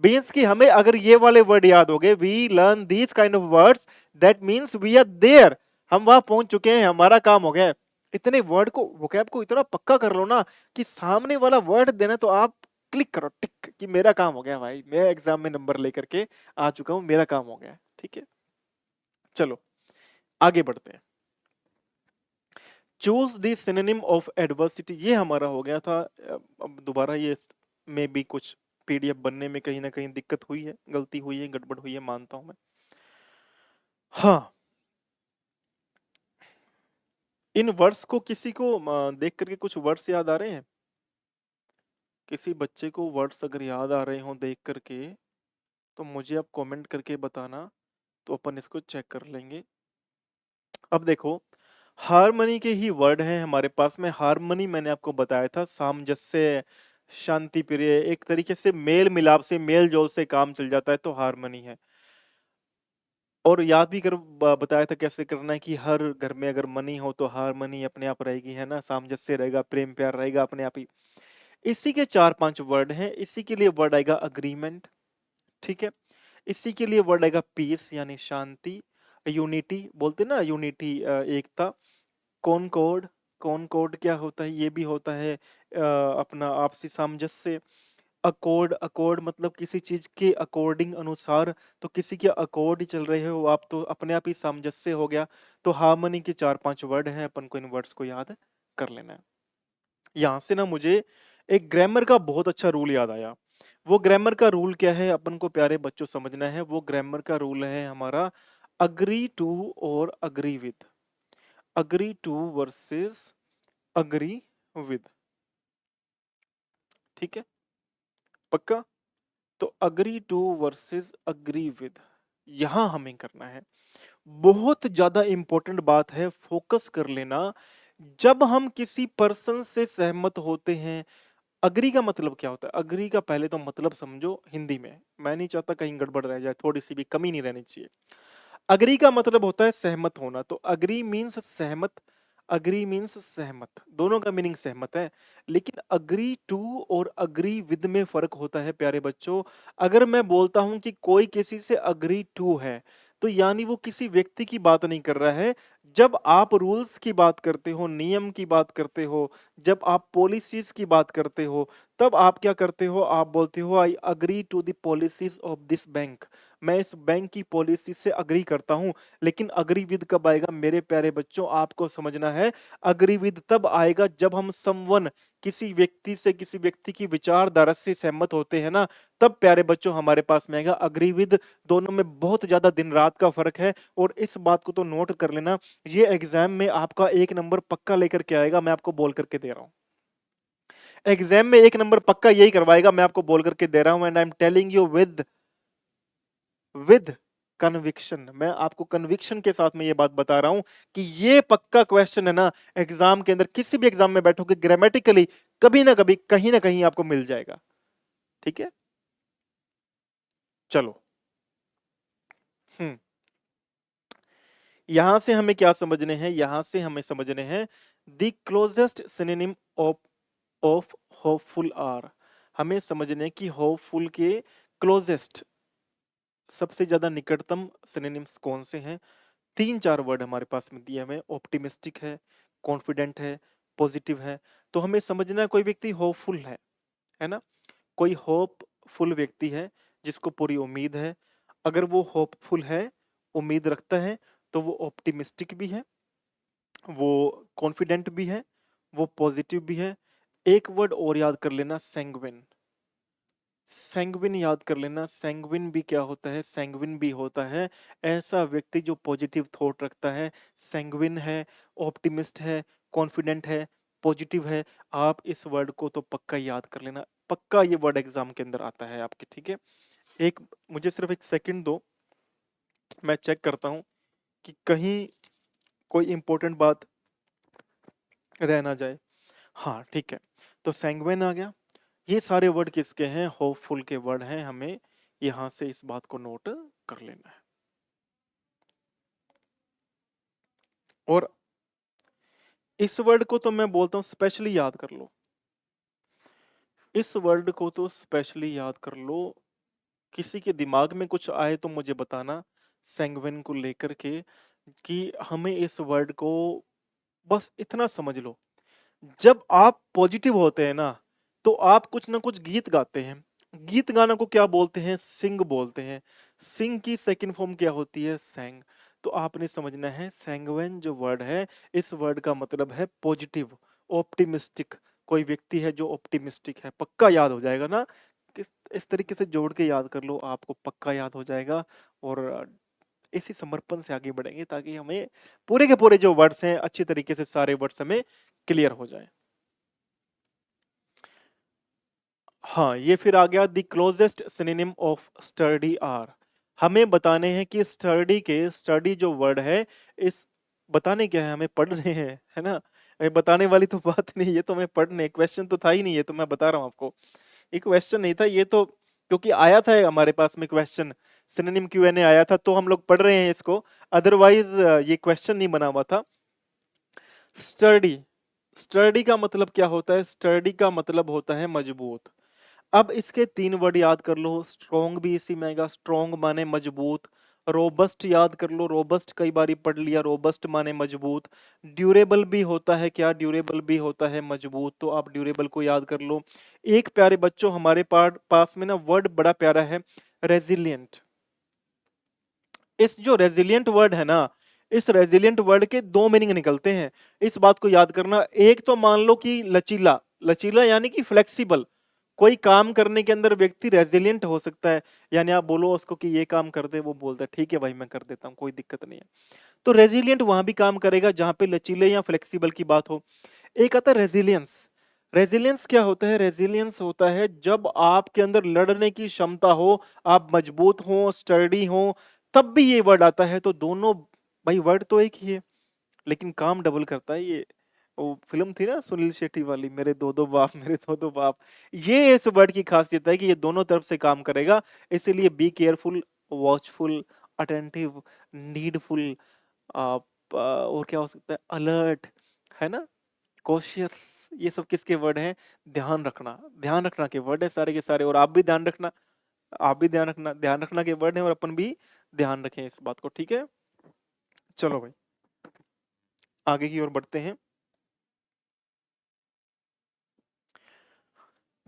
मीन्स कि हमें अगर ये वाले वर्ड याद हो गए, we learn these kind of words, that means we are there, हम वहां पहुंच चुके हैं, हमारा काम हो गया है। इतने वर्ड को, वोकैब को इतना पक्का कर लो ना कि सामने वाला वर्ड देना तो आप क्लिक करो टिक कि मेरा काम हो गया भाई, मैं एग्जाम में नंबर लेकर के आ चुका हूं, मेरा काम हो गया। ठीक है, चलो आगे बढ़ते हैं। Choose the synonym of adversity, ये हमारा हो गया था। अब दोबारा ये में भी कुछ पीडीएफ बनने में कहीं ना कहीं दिक्कत हुई है, गलती हुई है, गड़बड़ हुई है, मानता हूं मैं। हाँ, इन वर्ड्स को किसी को देख करके कुछ वर्ड्स याद आ रहे हैं? किसी बच्चे को वर्ड्स अगर याद आ रहे हो देख करके, तो मुझे आप कमेंट करके बताना, तो अपन इसको चेक कर लेंगे। अब देखो, हारमनी के ही वर्ड हैं हमारे पास में। हारमनी मैंने आपको बताया था सामंजस्य, शांति प्रिय, एक तरीके से मेल मिलाप से, मेल जोल से काम चल जाता है, तो हारमनी है। और याद भी कर बताया था कैसे करना है कि हर घर में अगर मनी हो तो हारमनी अपने आप रहेगी, है ना, सामंजस्य रहेगा, प्रेम प्यार रहेगा अपने आप ही। इसी के 4-5 वर्ड हैं। इसी के लिए वर्ड आएगा अग्रीमेंट, ठीक है। इसी के लिए वर्ड आएगा पीस यानी शांति, यूनिटी बोलते ना, यूनिटी एकता, कॉनकॉर्ड, कॉनकॉर्ड क्या होता है? ये भी होता है अपना आपसी सामंजस्य। अकॉर्ड, अकॉर्ड मतलब किसी चीज के अकॉर्डिंग, अनुसार, तो किसी के अकॉर्ड ही चल रहे हो आप, तो अपने आप ही सामंजस्य हो गया। तो हार्मनी के 4-5 वर्ड हैं, अपन को इन वर्ड्स को याद कर लेना है। यहां से ना मुझे एक ग्रामर का बहुत अच्छा रूल याद आया। वो ग्रामर का रूल क्या है अपन को प्यारे बच्चों समझना है। वो ग्रामर का रूल है हमारा अग्री टू और agree with, agree to versus agree with, ठीक है, पक्का। तो agree to versus agree with, यहां हमें करना है। बहुत ज्यादा इंपॉर्टेंट बात है, फोकस कर लेना। जब हम किसी पर्सन से सहमत होते हैं, अग्री का मतलब क्या होता है? अग्री का पहले तो मतलब समझो हिंदी में, मैं नहीं चाहता कहीं गड़बड़ रह जाए, थोड़ी सी भी कमी नहीं रहनी चाहिए। अग्री का मतलब होता है सहमत होना, तो अग्री मीन्स सहमत, अग्री मीन्स सहमत, दोनों का मीनिंग सहमत है। लेकिन अग्री टू और अग्री विद में फर्क होता है प्यारे बच्चों। अगर मैं बोलता हूं कि कोई किसी से अग्री टू है, तो यानी वो किसी व्यक्ति की बात नहीं कर रहा है। जब आप रूल्स की बात करते हो, नियम की बात करते हो, जब आप पॉलिसीज की बात करते हो, तब आप क्या करते हो? आप बोलते हो I agree to the policies of this bank, मैं इस बैंक की पॉलिसी से अग्री करता हूं। लेकिन अग्री विद कब आएगा मेरे प्यारे बच्चों? आपको समझना है, अग्री विद तब आएगा जब हम समवन, किसी व्यक्ति से, किसी व्यक्ति की विचारधारा से सहमत होते हैं ना, तब प्यारे बच्चों हमारे पास में आएगा अग्री विद। दोनों में बहुत ज्यादा दिन रात का फर्क है, और इस बात को तो नोट कर लेना। ये एग्जाम में आपका 1 नंबर पक्का लेकर के आएगा, मैं आपको बोल करके दे रहा हूं। एग्जाम में 1 नंबर पक्का यही करवाएगा, मैं आपको बोल करके दे रहा हूं। And I am telling you with conviction, मैं आपको कन्विक्शन के साथ में ये बात बता रहा हूं कि ये पक्का क्वेश्चन है ना, एग्जाम के अंदर, किसी भी एग्जाम में बैठोगे ग्रामेटिकली कभी ना कभी, कहीं ना कहीं आपको मिल जाएगा। ठीक है, चलो। हम्म, यहां से हमें क्या समझने हैं? यहां से हमें समझने हैं the closest synonym of of hopeful are. हमें समझने की होपफुल के क्लोजेस्ट, सबसे ज्यादा निकटतम सिनोनिम्स कौन से हैं? 3-4 वर्ड हमारे पास में दिए हुए, ऑप्टिमिस्टिक है, कॉन्फिडेंट है, पॉजिटिव है। तो हमें समझना है कोई व्यक्ति होपफुल है ना, कोई होपफुल व्यक्ति है जिसको पूरी उम्मीद है। अगर वो होपफुल है, उम्मीद रखता है, तो वो ऑप्टिमिस्टिक भी है, वो कॉन्फिडेंट भी है, वो पॉजिटिव भी है। एक वर्ड और याद कर लेना, सैंग्विन। सैंग्विन याद कर लेना। सैंग्विन भी क्या होता है? सैंग्विन भी होता है ऐसा व्यक्ति जो पॉजिटिव थॉट रखता है, सैंग्विन है, ऑप्टिमिस्ट है, कॉन्फिडेंट है, पॉजिटिव है, आप इस वर्ड को तो पक्का याद कर लेना। पक्का ये वर्ड एग्जाम के अंदर आता है आपके, ठीक है। एक मुझे सिर्फ एक सेकंड दो, मैं चेक करता हूं कि कहीं कोई इंपॉर्टेंट बात रह ना जाए। हाँ ठीक है, तो सैंग्विन आ गया। ये सारे वर्ड किसके हैं? होपफुल के वर्ड हैं, हमें यहां से इस बात को नोट कर लेना है। और इस वर्ड को तो मैं बोलता हूं स्पेशली याद कर लो, इस वर्ड को तो स्पेशली याद कर लो। किसी के दिमाग में कुछ आए तो मुझे बताना सैंग्विन को लेकर के, कि हमें इस वर्ड को बस इतना समझ लो, जब आप पॉजिटिव होते हैं ना तो आप कुछ ना कुछ गीत गाते हैं। गीत गाना को क्या बोलते हैं? सिंग बोलते हैं। सिंग की सेकंड फॉर्म क्या होती है? सैंग। तो आपने समझना है सैंगवेन जो वर्ड है, इस वर्ड का मतलब है पॉजिटिव, ऑप्टिमिस्टिक। कोई व्यक्ति है जो ऑप्टिमिस्टिक है, पक्का याद हो जाएगा ना। इस तरीके से जोड़ के याद कर लो, आपको पक्का याद हो जाएगा। और इसी समर्पण से आगे बढ़ेंगे ताकि हमें पूरे के पूरे जो वर्ड्स हैं अच्छी तरीके से सारे वर्ड्स हमें क्लियर हो जाए। हाँ, ये फिर आ गया the closest synonym of study are. हमें बताने हैं कि स्टडी के, स्टडी जो वर्ड है, इस बताने क्या है, हमें पढ़ रहे हैं, है ना। ये बताने वाली तो बात नहीं, ये तो हमें पढ़ने, क्वेश्चन तो था ही नहीं, ये तो मैं बता रहा हूँ आपको। ये क्वेश्चन नहीं था ये तो, क्योंकि आया था हमारे पास में क्वेश्चन, सिनोनिम Q&A आया था तो हम लोग पढ़ रहे हैं इसको। अदरवाइज ये क्वेश्चन नहीं बना हुआ था। स्टडी, स्टडी का मतलब क्या होता है? स्टडी का मतलब होता है मजबूत। अब इसके तीन वर्ड याद कर लो, स्ट्रोंग भी इसी में आएगा, स्ट्रोंग माने मजबूत। रोबस्ट याद कर लो, रोबस्ट कई बारी पढ़ लिया, रोबस्ट माने मजबूत। ड्यूरेबल भी होता है क्या? ड्यूरेबल भी होता है मजबूत, तो आप ड्यूरेबल को याद कर लो। एक प्यारे बच्चों हमारे पास में ना वर्ड बड़ा प्यारा है, रेजिलियंट। इस जो रेजिलियंट वर्ड है ना, इस रेजिलियंट वर्ड के दो मीनिंग निकलते हैं, इस बात को याद करना। एक तो मान लो कि लचीला, लचीला यानी कि फ्लेक्सिबल, कोई काम करने के अंदर व्यक्ति रेजिलियंट हो सकता है, यानी आप बोलो उसको कि ये काम कर दे, वो बोलता है ठीक है भाई मैं कर देता हूँ, कोई दिक्कत नहीं है। तो रेजिलियंट वहां भी काम करेगा जहां पे लचीले या फ्लेक्सिबल की बात हो। एक आता है रेजिलियंस। रेजिलियंस क्या होता है? रेजिलियंस होता है जब आपके अंदर लड़ने की क्षमता हो, आप मजबूत हो, स्टर्डी हो, तब भी ये वर्ड आता है। तो दोनों, भाई वर्ड तो एक ही है लेकिन काम डबल करता है ये। वो फिल्म थी ना सुनील शेट्टी वाली, मेरे दो दो बाप, मेरे दो दो बाप। ये इस वर्ड की खासियत है कि ये दोनों तरफ से काम करेगा। इसीलिए be careful, watchful, attentive, needful, आप और क्या हो सकता है, अलर्ट, है ना, कॉशियस। ये सब किसके वर्ड हैं? ध्यान रखना, ध्यान रखना के वर्ड है सारे के सारे। और आप भी ध्यान रखना, आप भी ध्यान रखना, ध्यान रखना के वर्ड है, और अपन भी ध्यान रखें इस बात को, ठीक है। चलो भाई आगे की ओर बढ़ते हैं।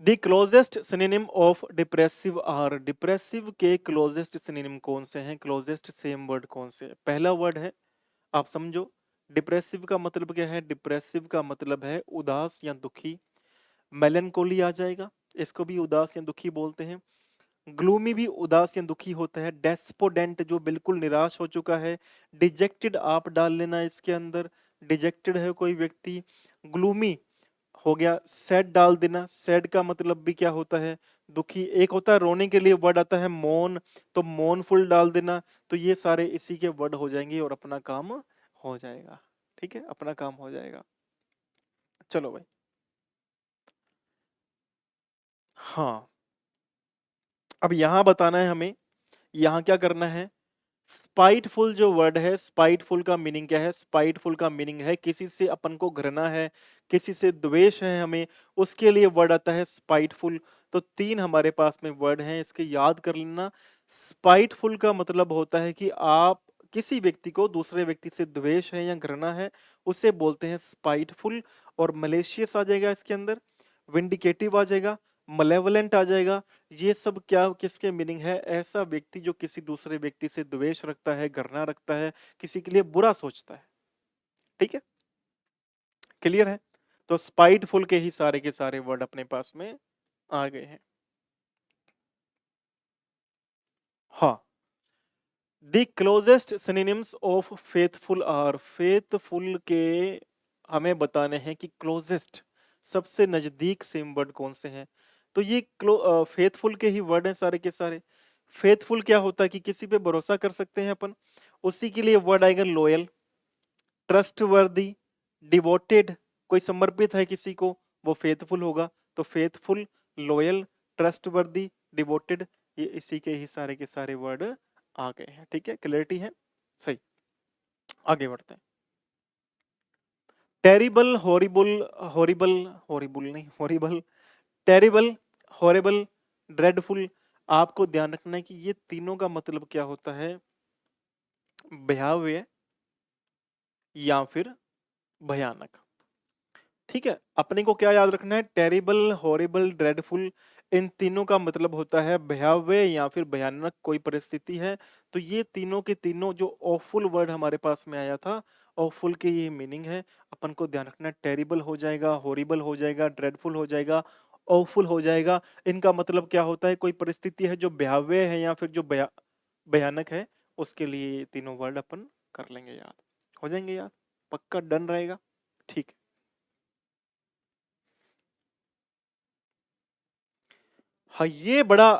The closest synonym of depressive are. Depressive के क्लोजेस्ट सिनोनिम कौन से हैं? क्लोजेस्ट सेम वर्ड कौन से हैं? पहला वर्ड है, आप समझो, डिप्रेसिव का मतलब क्या है? डिप्रेसिव का मतलब है उदास या दुखी। मेलनकोली आ जाएगा, इसको भी उदास या दुखी बोलते हैं। ग्लूमी भी उदास या दुखी होता है। डेस्पोडेंट जो बिल्कुल निराश हो चुका है। डिजेक्टेड आप डाल लेना इसके अंदर, डिजेक्टेड है कोई व्यक्ति। ग्लूमी हो गया, सैड डाल देना, सैड का मतलब भी क्या होता है? दुखी। एक होता है रोने के लिए वर्ड आता है मौन, तो मौनफुल डाल देना। तो ये सारे इसी के वर्ड हो जाएंगे और अपना काम हो जाएगा, ठीक है, अपना काम हो जाएगा। चलो भाई, हाँ, अब यहां बताना है हमें, यहां क्या करना है। स्पाइटफुल जो वर्ड है, स्पाइटफुल का मीनिंग क्या है? स्पाइटफुल का मीनिंग है किसी से अपन को घृणा है, किसी से द्वेष है हमें, उसके लिए वर्ड आता है स्पाइटफुल। तो तीन हमारे पास में वर्ड हैं, इसके याद कर लेना। स्पाइटफुल का मतलब होता है कि आप किसी व्यक्ति को, दूसरे व्यक्ति से द्वेष है या घृणा है, उसे बोलते हैं स्पाइटफुल। और मलेशियस आ जाएगा इसके अंदर, विंडिकेटिव आ जाएगा, मलेवलेंट आ जाएगा। ये सब क्या किसके मीनिंग है? ऐसा व्यक्ति जो किसी दूसरे व्यक्ति से द्वेष रखता है, घृणा रखता है, किसी के लिए बुरा सोचता है, ठीक है, क्लियर है। तो स्पाइटफुल के ही सारे के सारे वर्ड अपने पास में आ गए हैं। हाँ, the closest synonyms of faithful are. Faithful के हमें बताने हैं कि क्लोजेस्ट सबसे नजदीक सेम वर्ड कौन से हैं। तो ये फेथफुल के ही वर्ड हैं सारे के सारे। फेथफुल क्या होता है कि किसी पे भरोसा कर सकते हैं अपन, उसी के लिए वर्ड आएगा लॉयल। ट्रस्टवर्दी, डिवोटेड, कोई समर्पित है किसी को, वो फेथफुल होगा। तो फेथफुल, लॉयल, ट्रस्टवर्दी, डिवोटेड, ये इसी के ही सारे के सारे वर्ड आ गए हैं। ठीक है, क्लियरिटी है? सही, आगे बढ़ते हैं। टेरिबल, हॉरिबल, हॉरिबल, हॉरिबल नहीं, हॉरिबल, टेरिबल, हॉरिबल, ड्रेडफुल। आपको ध्यान रखना है कि ये तीनों का मतलब क्या होता है, भयावह या फिर भयानक। ठीक है, अपने को क्या याद रखना है, टेरिबल, हॉरिबल, ड्रेडफुल, इन तीनों का मतलब होता है भयावह या फिर भयानक कोई परिस्थिति है। तो ये तीनों के तीनों जो ऑफुल वर्ड हमारे पास में आया था, ऑफुल के ये मीनिंग है। अपन को ध्यान रखना है, टेरिबल हो जाएगा, हॉरिबल हो जाएगा, ड्रेडफुल हो जाएगा, ऑफुल हो जाएगा। इनका मतलब क्या होता है, कोई परिस्थिति है जो भयावह है या फिर जो भयानक है, उसके लिए ये तीनों वर्ड अपन कर लेंगे याद, हो जाएंगे याद, पक्का डन रहेगा। ठीक है। हाँ, ये बड़ा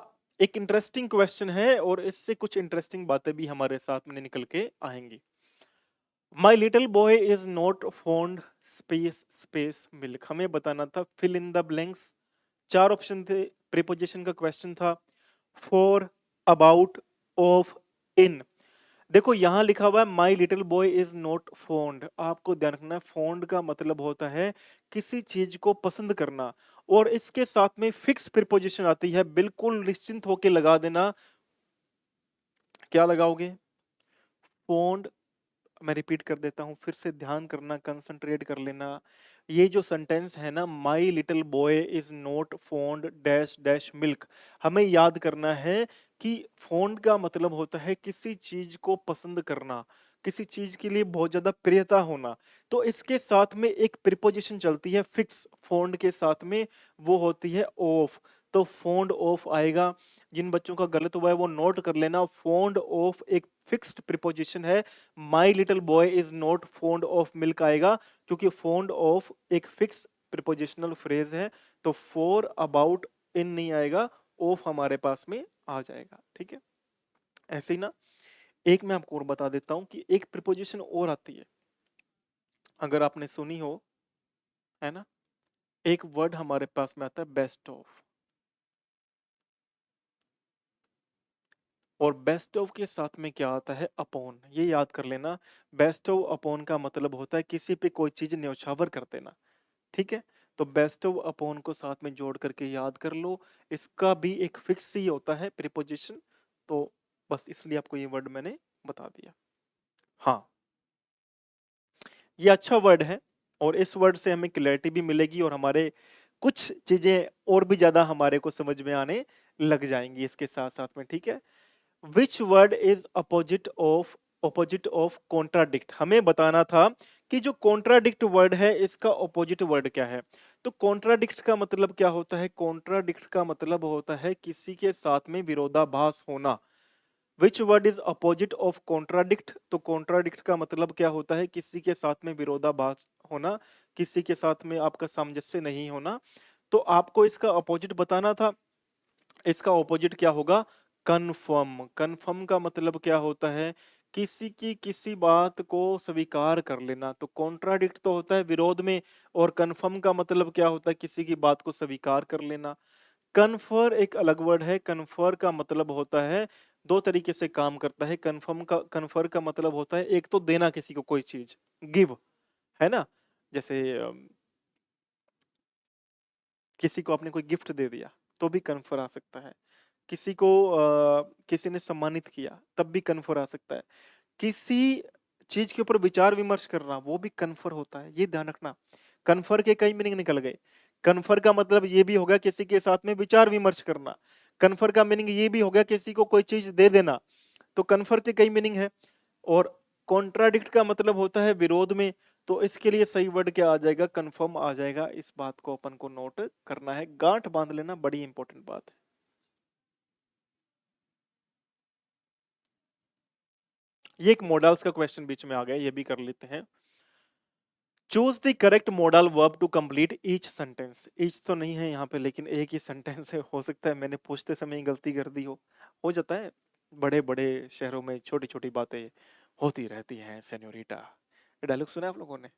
एक इंटरेस्टिंग क्वेश्चन है और इससे कुछ इंटरेस्टिंग बातें भी हमारे साथ में निकल के आएंगी। My little boy is not fond space space milk, हमें बताना था फिल इन द ब्लैंक्स। चार ऑप्शन थे, प्रीपोजिशन का क्वेश्चन था। फॉर, अबाउट, ऑफ, इन। देखो यहां लिखा हुआ है my little boy is not fond. आपको ध्यान रखना है, फॉन्ड का मतलब होता है किसी चीज को पसंद करना, और इसके साथ में फिक्स प्रीपोजिशन आती है, बिल्कुल निश्चिंत होके लगा देना। क्या लगाओगे, फॉन्ड। मैं रिपीट कर देता हूं, फिर से ध्यान करना, कंसंट्रेट कर लेना। ये जो सेंटेंस है ना, my little boy is not fond dash dash milk, हमें याद करना है कि फॉन्ड का मतलब होता है किसी चीज को पसंद करना, किसी चीज के लिए बहुत ज्यादा प्रियता होना। तो इसके साथ में एक प्रीपोजिशन चलती है फिक्स, फॉन्ड के साथ में वो होती है ऑफ। तो फॉन्ड ऑफ आएगा। जिन बच्चों का गलत हुआ है वो नोट कर लेना, फॉन्ड ऑफ एक फिक्स्ड प्रीपोजिशन है। My little boy is not fond of milk आएगा, क्योंकि फॉन्ड ऑफ एक फिक्स प्रीपोजिशनल फ्रेज है। तो फॉर, अबाउट, इन नहीं आएगा, ऑफ हमारे पास में आ जाएगा। ठीक है, ऐसे ही ना, एक मैं आपको और बता देता हूं कि एक प्रीपोजिशन और आती है, अगर आपने सुनी हो, है ना। एक वर्ड हमारे पास में आता है बेस्ट ऑफ, और बेस्ट ऑफ के साथ में क्या आता है, अपॉन। ये याद कर लेना, बेस्ट ऑफ अपॉन का मतलब होता है किसी पे कोई चीज न्यौछावर कर देना। ठीक है, तो बेस्ट ऑफ अपॉन को साथ में जोड़ करके याद कर लो। इसका भी एक फिक्स ही होता है प्रीपोजिशन। तो बस इसलिए आपको ये वर्ड मैंने बता दिया। हाँ, ये अच्छा वर्ड है, और इस वर्ड से हमें क्लैरिटी भी मिलेगी, और हमारे कुछ चीजें और भी ज्यादा हमारे को समझ में आने लग जाएंगी इसके साथ साथ में। ठीक है, which word is opposite of contradict, हमें बताना था कि जो कॉन्ट्राडिक्ट वर्ड है इसका अपोजिट वर्ड क्या है। तो कॉन्ट्राडिक्ट का मतलब क्या होता है, कॉन्ट्राडिक्ट का मतलब होता है किसी के साथ में विरोधाभास होना। Which word is opposite of contradict, तो कॉन्ट्राडिक्ट का मतलब क्या होता है, किसी के साथ में विरोधाभास होना, किसी के साथ में आपका सामंजस्य नहीं होना। तो आपको इसका अपोजिट बताना था। इसका ऑपोजिट क्या होगा, कन्फर्म। कन्फर्म का मतलब क्या होता है, किसी की किसी बात को स्वीकार कर लेना। तो कॉन्ट्राडिक्ट तो होता है विरोध में, और कन्फर्म का मतलब क्या होता है, किसी की बात को स्वीकार कर लेना। कन्फर एक अलग वर्ड है, कन्फर का मतलब होता है, दो तरीके से काम करता है। कन्फर का मतलब होता है, एक तो देना किसी को कोई चीज, गिव, है ना। जैसे किसी को आपने कोई गिफ्ट दे दिया, तो भी कन्फर आ सकता है। किसी को किसी ने सम्मानित किया, तब भी कन्फर आ सकता है। किसी चीज के ऊपर विचार विमर्श करना, वो भी कन्फर होता है, ये ध्यान रखना। कन्फर के कई मीनिंग निकल गए। कन्फर का मतलब ये भी होगा किसी के साथ में विचार विमर्श करना। कन्फर का मीनिंग ये भी होगा किसी को कोई चीज दे देना। तो कन्फर के कई मीनिंग है। और कॉन्ट्राडिक्ट का मतलब होता है विरोध में। तो इसके लिए सही वर्ड क्या आ जाएगा, कन्फर्म आ जाएगा। इस बात को अपन को नोट करना है, गांठ बांध लेना, बड़ी इंपॉर्टेंट बात है। ये एक मॉडल्स का क्वेश्चन बीच में आ गया, ये भी कर लेते हैं। Choose the correct modal verb to complete each sentence. Each तो नहीं है यहाँ पे, लेकिन एक ही सेंटेंस है, हो सकता है मैंने पूछते समय ही गलती कर दी हो जाता है। बड़े बड़े शहरों में छोटी छोटी बातें होती रहती हैं सेन्योरिटा। ये डायलॉग सुना है आप लोगों ने,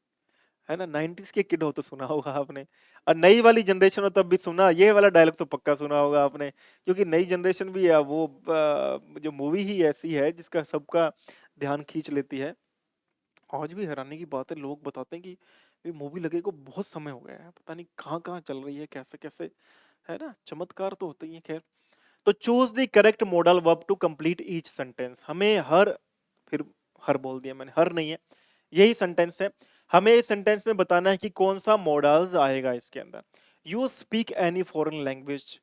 है ना? 90s के किड हो तो सुना होगा आपने, और नई वाली जनरेशन हो तब भी सुना। ये वाला डायलॉग तो पक्का सुना होगा आपने, क्योंकि नई जनरेशन भी है वो, जो मूवी ही ऐसी है जिसका सबका ध्यान खींच लेती है। आज भी हैरानी की बात है, लोग बताते हैं कि ये मूवी लगे को बहुत समय हो गया है, पता नहीं कहाँ कहाँ चल रही है, कैसे कैसे, है ना? चमत्कार तो होते ही है। खैर, तो choose the correct modal verb to complete each sentence. हमें हर, फिर हर बोल दिया मैंने, हर नहीं है, यही सेंटेंस है। हमें इस सेंटेंस में बताना है कि कौन सा मॉडल्स आएगा इसके अंदर। You speak any foreign language.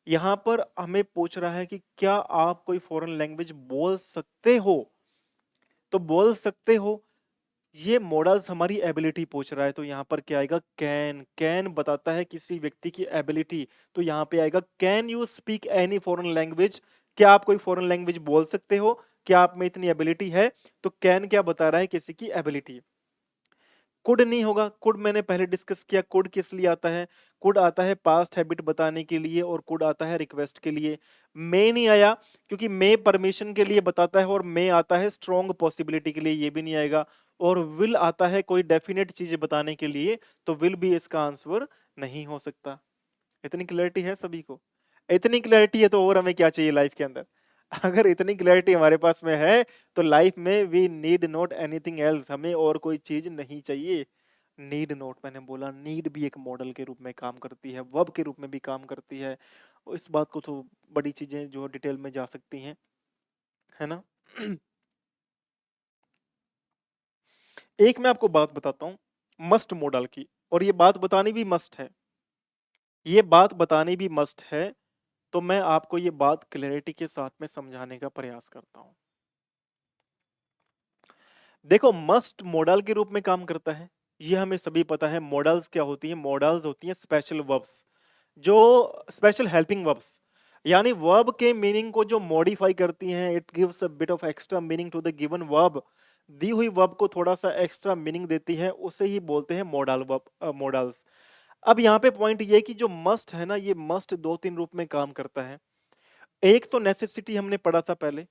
यहां पर हमें पूछ रहा है कि क्या आप कोई फॉरेन लैंग्वेज बोल सकते हो, तो बोल सकते हो, ये मॉडल्स हमारी एबिलिटी पूछ रहा है, तो यहाँ पर क्या आएगा? कैन। कैन बताता है किसी व्यक्ति की एबिलिटी, तो यहाँ पे आएगा can you speak any foreign language. क्या आप कोई फॉरेन लैंग्वेज बोल सकते हो, क्या आप में इतनी एबिलिटी है? तो कैन क्या बता रहा है? किसी की एबिलिटी। कुड नहीं होगा, कुड मैंने पहले डिस्कस किया, कुड किस लिए आता है? कुड आता है पास्ट हैबिट बताने के लिए, और कुड आता है रिक्वेस्ट के लिए। मे नहीं आया, क्योंकि मे परमिशन के लिए बताता है, और मे आता है स्ट्रॉन्ग पॉसिबिलिटी के लिए, ये भी नहीं आएगा। और विल आता है कोई डेफिनेट चीज बताने के लिए, तो विल भी इसका आंसर नहीं हो सकता। इतनी क्लैरिटी है सभी को? इतनी क्लैरिटी है तो और हमें क्या चाहिए लाइफ के अंदर? अगर इतनी क्लैरिटी हमारे पास में है, तो लाइफ में we need not anything else, हमें और कोई चीज नहीं चाहिए। नीड नॉट, मैंने बोला नीड भी एक मॉडल के रूप में काम करती है, वर्ब के रूप में भी काम करती है। और इस बात को तो बड़ी चीजें जो डिटेल में जा सकती हैं, है ना? एक मैं आपको बात बताता हूँ मस्ट मॉडल की, और ये बात बतानी भी मस्ट है, ये बात बतानी भी मस्ट है। तो मैं आपको ये बात क्लैरिटी के साथ में समझाने का प्रयास करता हूं। देखो, मस्ट मॉडल के रूप में काम करता है, ये हमें सभी पता है। मॉडल्स क्या होती है? मॉडल्स होती हैं स्पेशल वर्ब्स, जो स्पेशल हेल्पिंग वर्ब्स, यानी वर्ब के मीनिंग को जो मॉडिफाई करती हैं। It gives a bit of extra meaning to the given verb. दी हुई वर्ब को थोड़ा सा एक्स्ट्रा मीनिंग देती है, उसे ही बोलते हैं मॉडल वर्ब, मॉडल्स। अब यहाँ पे पॉइंट ये कि जो मस्ट है ना, ये मस्ट दो तीन रूप में काम करता है। एक तो नेसेसिटी, हमने पढ़ा था पहले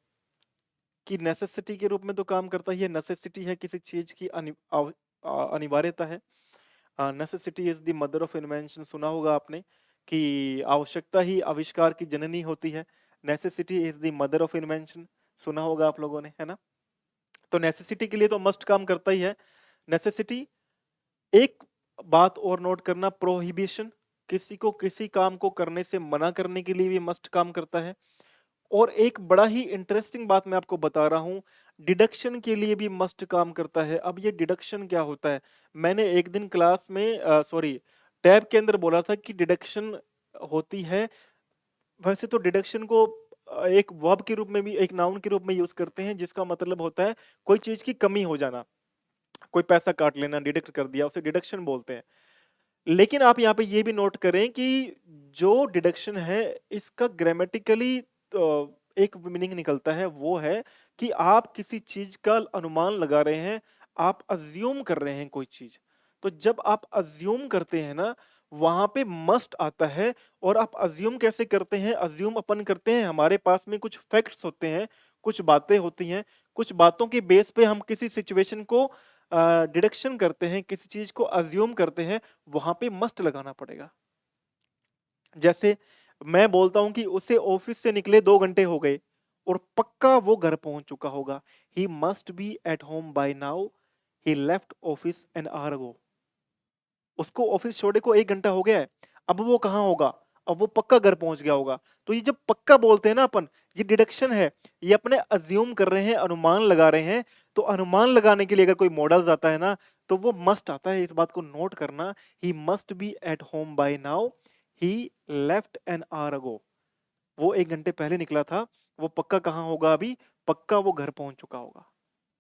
कि नेसेसिटी के रूप में तो काम करता ही है। नेसेसिटी है किसी चीज की अनिवार्यता है। Necessity is the mother of invention, सुना होगा आपने कि आवश्यकता ही आविष्कार की जननी होती है। Necessity is the mother of invention, सुना होगा आप लोगों ने, है ना? तो नेसेसिटी के लिए तो मस्ट काम करता ही है। नेसेसिटी, एक बात और नोट करना, प्रोहिबिशन, किसी को किसी काम को करने से मना करने के लिए भी मस्ट काम करता है। और एक बड़ा ही इंटरेस्टिंग बात मैं आपको बता रहा हूं, डिडक्शन के लिए भी मस्ट काम करता है। अब ये डिडक्शन क्या होता है? मैंने एक दिन क्लास में, सॉरी, टैब के अंदर बोला था कि डिडक्शन होती है। वैसे तो डिडक्शन को एक वर्ब के रूप में भी, एक नाउन के रूप में यूज करते हैं, जिसका मतलब होता है कोई चीज की कमी हो जाना, कोई पैसा काट लेना, डिडक्ट कर दिया, उसे डिडक्शन बोलते हैं। लेकिन आप यहाँ पे ये भी नोट करें कि जो डिडक्शन है, इसका ग्रामेटिकली एक मीनिंग निकलता है, वो है कि आप किसी चीज का अनुमान लगा रहे हैं, आप अज्यूम कर रहे हैं कोई चीज। तो जब आप अज्यूम करते हैं ना, वहां पे मस्ट आता है। और आप अज्यूम कैसे करते हैं? अज्यूम अपन करते हैं, हमारे पास में कुछ फैक्ट्स होते हैं, कुछ बातें होती हैं, कुछ बातों के बेस पे हम किसी सिचुएशन को डिडक्शन करते हैं, किसी चीज को अज्यूम करते हैं, वहां पे मस्ट लगाना पड़ेगा। जैसे मैं बोलता हूं कि उसे ऑफिस से निकले 2 घंटे हो गए, और पक्का वो घर पहुंच चुका होगा। He must be at home by now, he left office an hour ago. उसको ऑफिस छोड़े को 1 घंटा हो गया है, अब वो कहाँ होगा? अब वो पक्का घर पहुंच गया होगा। तो ये जब पक्का बोलते हैं ना अपन, ये डिडक्शन है, ये अपने अज्यूम कर रहे हैं, अनुमान लगा रहे हैं। तो अनुमान लगाने के लिए अगर कोई मॉडल्स आता है ना, तो वो मस्ट आता है, इस बात को नोट करना। He must be at home by now, he left an hour ago. वो 1 घंटे पहले निकला था, वो पक्का कहाँ होगा अभी? पक्का वो घर पहुंच चुका होगा।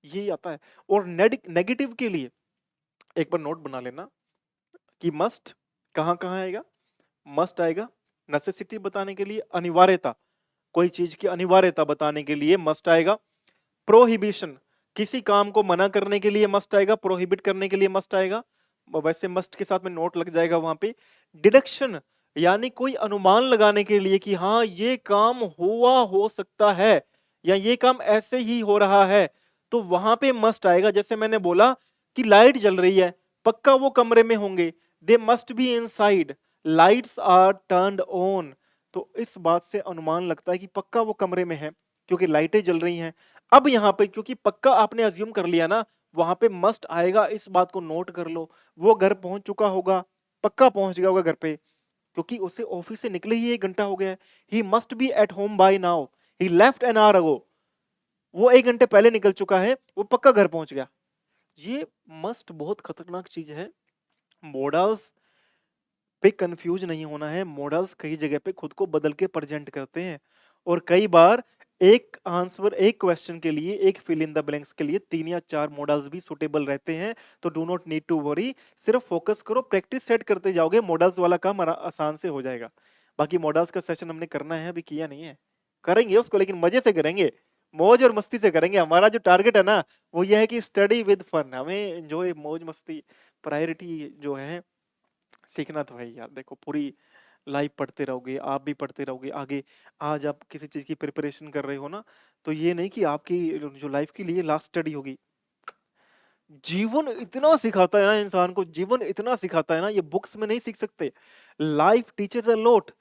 यही आता है। और नेगेटिव के लिए एक बार नोट बना लेना कि मस्ट कहाँ कहाँ आएगा। मस्ट आएगा नेसेसिटी बताने के लिए, अनिवार्यता, कोई चीज की अनिवार्यता बताने के लिए मस्ट आएगा। प्रोहिबिशन, किसी काम को मना करने के लिए मस्ट आएगा, प्रोहिबिट करने के लिए मस्ट आएगा। वैसे मस्ट के साथ में नोट लग जाएगा वहां पे। डिडक्शन यानी कोई अनुमान लगाने के लिए कि हाँ ये काम हुआ हो सकता है या ये काम ऐसे ही हो रहा है, तो वहां पे मस्ट आएगा। जैसे मैंने बोला कि लाइट जल रही है, पक्का वो कमरे में होंगे, they must be inside, lights are turned on. तो इस बात से अनुमान लगता है कि पक्का वो कमरे में है क्योंकि लाइटें जल रही हैं। अब यहां पे क्योंकि पक्का आपने अज्यूम कर लिया ना, वहां पे मस्ट आएगा, इस बात को नोट कर लो। वो घर पहुंच चुका होगा, पक्का पहुंच गया होगा घर पे, क्योंकि उसे ऑफिस से निकले ही 1 घंटा हो गया है। He must be at home by now, he left an hour ago. वो 1 घंटे पहले निकल चुका है, वो पक्का घर पहुंच गया। ये मस्ट बहुत खतरनाक चीज है। मॉडल्स पे कंफ्यूज नहीं होना है। मॉडल्स कई जगह पे खुद को बदल के प्रेजेंट करते हैं, और कई बार एक आंसर, एक क्वेश्चन के लिए, एक फिल इन द ब्लैंक्स के लिए 3 या 4 मॉडल्स भी सुटेबल रहते हैं। तो do not need to worry, सिर्फ फोकस करो, प्रैक्टिस सेट करते जाओगे, मॉडल्स वाला काम आसान से हो जाएगा। बाकी मॉडल्स का सेशन हमने करना है, अभी किया नहीं है, करेंगे उसको, लेकिन मजे से करेंगे, मौज और मस्ती से करेंगे। हमारा जो टारगेट है ना, वो ये है कि स्टडी विद फन, हमें एंजॉय, मौज मस्ती प्रायोरिटी जो है। सीखना तो है ही यार, देखो पूरी लाइफ पढ़ते रहोगे, आप भी पढ़ते रहोगे आगे। आज आप किसी चीज की प्रिपरेशन कर रहे हो ना, तो ये नहीं कि आपकी जो लाइफ के लिए लास्ट स्टडी होगी। जीवन इतना सिखाता है ना इंसान को, जीवन इतना सिखाता है ना, ये बुक्स में नहीं सीख सकते। Life teachers a lot,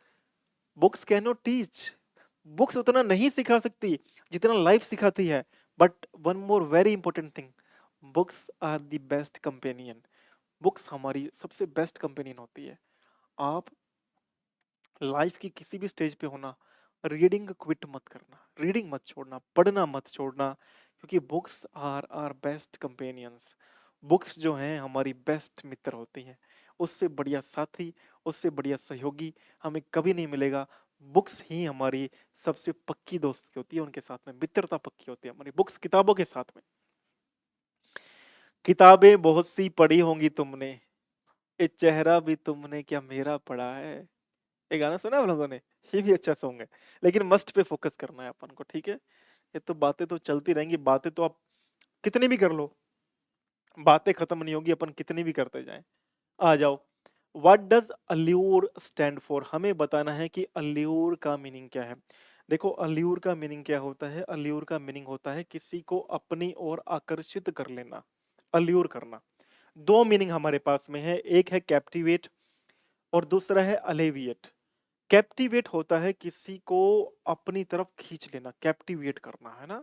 books can not teach. Books उतना नहीं सिखा सकती जितना लाइफ सिखाती है। But one more very important thing, books are the best companion. Books हमारी सबसे बेस्ट कंपेनियन होती है। आप लाइफ की किसी भी स्टेज पे होना, रीडिंग क्विट मत करना, रीडिंग मत छोड़ना, पढ़ना मत छोड़ना, क्योंकि books are are best companions. Books जो हैं हमारी बेस्ट मित्र होती हैं। उससे बढ़िया साथी, उससे बढ़िया सहयोगी हमें कभी नहीं मिलेगा। बुक्स ही हमारी सबसे पक्की दोस्ती होती है, उनके साथ में मित्रता पक्की होती है हमारी बुक्स, किताबों के साथ में। किताबें बहुत सी पढ़ी होंगी तुमने, ये चेहरा भी तुमने क्या मेरा पढ़ा है। ये गाना सुना है आप लोगों ने, ये भी अच्छा सॉन्ग है। लेकिन मस्ट पे फोकस करना है अपन को, ठीक है। ये तो बातें तो चलती रहेंगी, बातें तो आप कितनी भी कर लो, बातें खत्म नहीं होगी, अपन कितनी भी करते जाएं। आ जाओ, व्हाट डज अल्यूर स्टैंड फॉर, हमें बताना है कि अल्यूर का मीनिंग क्या है। देखो अल्यूर का मीनिंग क्या होता है, अल्यूर का मीनिंग होता है किसी को अपनी ओर आकर्षित कर लेना, अल्यूर करना। दो मीनिंग हमारे पास में है, एक है कैप्टिवेट और दूसरा है अलेविएट। कैप्टिवेट होता है किसी को अपनी तरफ खींच लेना, कैप्टिवेट करना, है ना।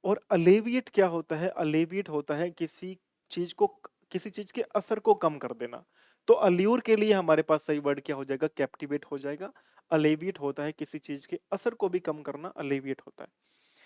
और अलेविएट क्या होता है, अलेविएट होता है किसी चीज को, किसी चीज के असर को कम कर देना। तो अल्यूर के लिए हमारे पास सही वर्ड क्या हो जाएगा, कैप्टिवेट हो जाएगा। अलेविएट होता है किसी चीज के असर को भी कम करना, अलेविएट होता है।